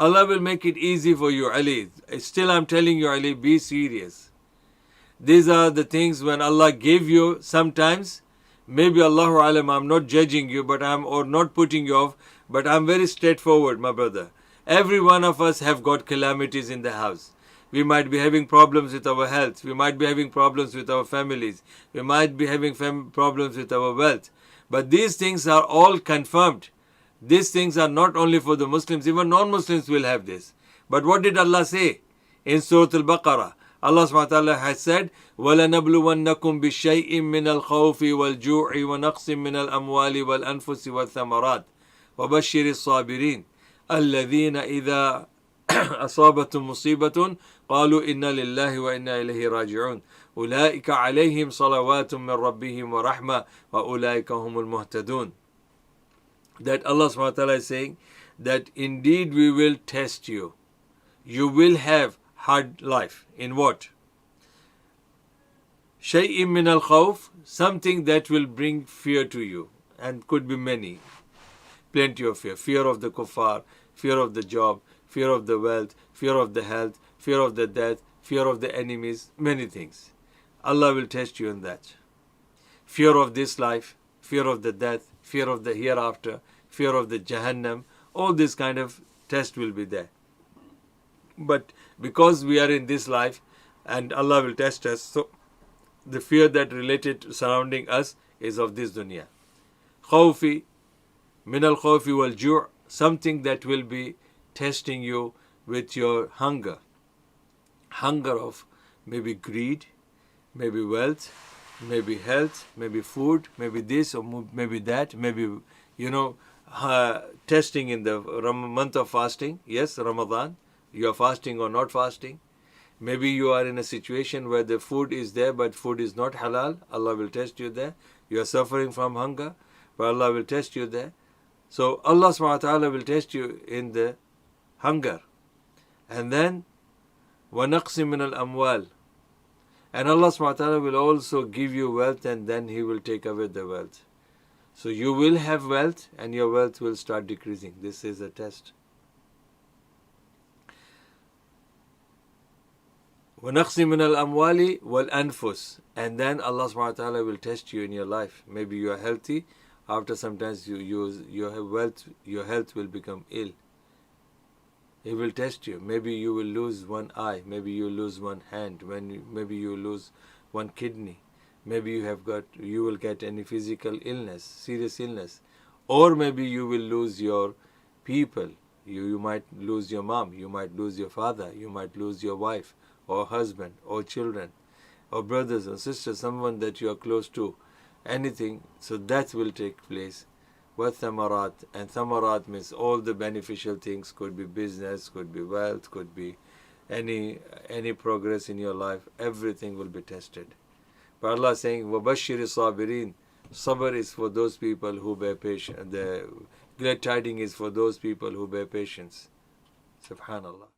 Allah will make it easy for you, Ali. Still I'm telling you, Ali, be serious. These are the things when Allah gave you sometimes. Maybe Allahu Alam, I'm not judging you, or not putting you off, but I'm very straightforward, my brother. Every one of us have got calamities in the house. We might be having problems with our health. We might be having problems with our families. We might be having problems with our wealth. But these things are all confirmed. These things are not only for the Muslims, even non-Muslims will have this. But what did Allah say in Surah Al-Baqarah? Allah subhanahu wa ta'ala has said, وَلَنَبْلُوَنَّكُمْ بِشَيْءٍ مِّنَ الْخَوْفِ وَالْجُوعِ وَنَقْصٍ مِّنَ الْأَمْوَالِ وَالْأَنفُسِ وَالثَّمَرَاتِ وَبَشِّرِ الصَّابِرِينَ الَّذِينَ إِذَا أَصَابَتْهُم مُّصِيبَةٌ قَالُوا إِنَّا لِلَّهِ وَإِنَّا إِلَيْهِ رَاجِعُونَ أُولَٰئِكَ عَلَيْهِمْ صَلَوَاتٌ مِّن رَّبِّهِمْ وَرَحْمَةٌ وَأُولَٰئِكَ هُمُ الْمُهْتَدُونَ. That Allah subhanahu wa ta'ala is saying that indeed we will test you. You will have hard life. In what? Shay'in min al-khawf, something that will bring fear to you, and could be many. Plenty of fear. Fear of the kuffar, fear of the job, fear of the wealth, fear of the health, fear of the death, fear of the enemies, many things. Allah will test you in that. Fear of this life, fear of the death, fear of the hereafter, fear of the Jahannam, all this kind of test will be there. But because we are in this life and Allah will test us, so the fear that related to surrounding us is of this dunya. Khawfi, min al-khawfi wal-ju', something that will be testing you with your hunger. Hunger of maybe greed, maybe wealth, maybe health, maybe food, maybe this or maybe that, maybe, testing in the month of fasting. Yes, Ramadan. You are fasting or not fasting. Maybe you are in a situation where the food is there, but food is not halal. Allah will test you there. You are suffering from hunger, but Allah will test you there. So Allah subhanahu wa ta'ala will test you in the hunger. And then, وَنَقْسٍ مِّنَ الْأَمْوَالِ, and Allah subhanahu wa ta'ala will also give you wealth, and then He will take away the wealth. So you will have wealth, and your wealth will start decreasing. This is a test. وَنَقْسٍ مِّنَ الْأَمْوَالِ وَالْأَنفُسِ, and then Allah subhanahu wa ta'ala will test you in your life. Maybe you are healthy. After sometimes you have wealth, your health will become ill. He will test you. Maybe you will lose one eye. Maybe you lose one hand. Maybe you lose one kidney. Maybe you will get any physical illness, serious illness. Or maybe you will lose your people. You might lose your mom. You might lose your father. You might lose your wife or husband or children or brothers or sisters, someone that you are close to. Anything. So that will take place. Thamarat, and thamarat means all the beneficial things. Could be business, could be wealth, could be any progress in your life. Everything will be tested. But Allah is saying, وَبَشِّرِ الصَّابِرِينَ, sabr is for those people who bear patience. The glad tidings is for those people who bear patience. Subhanallah.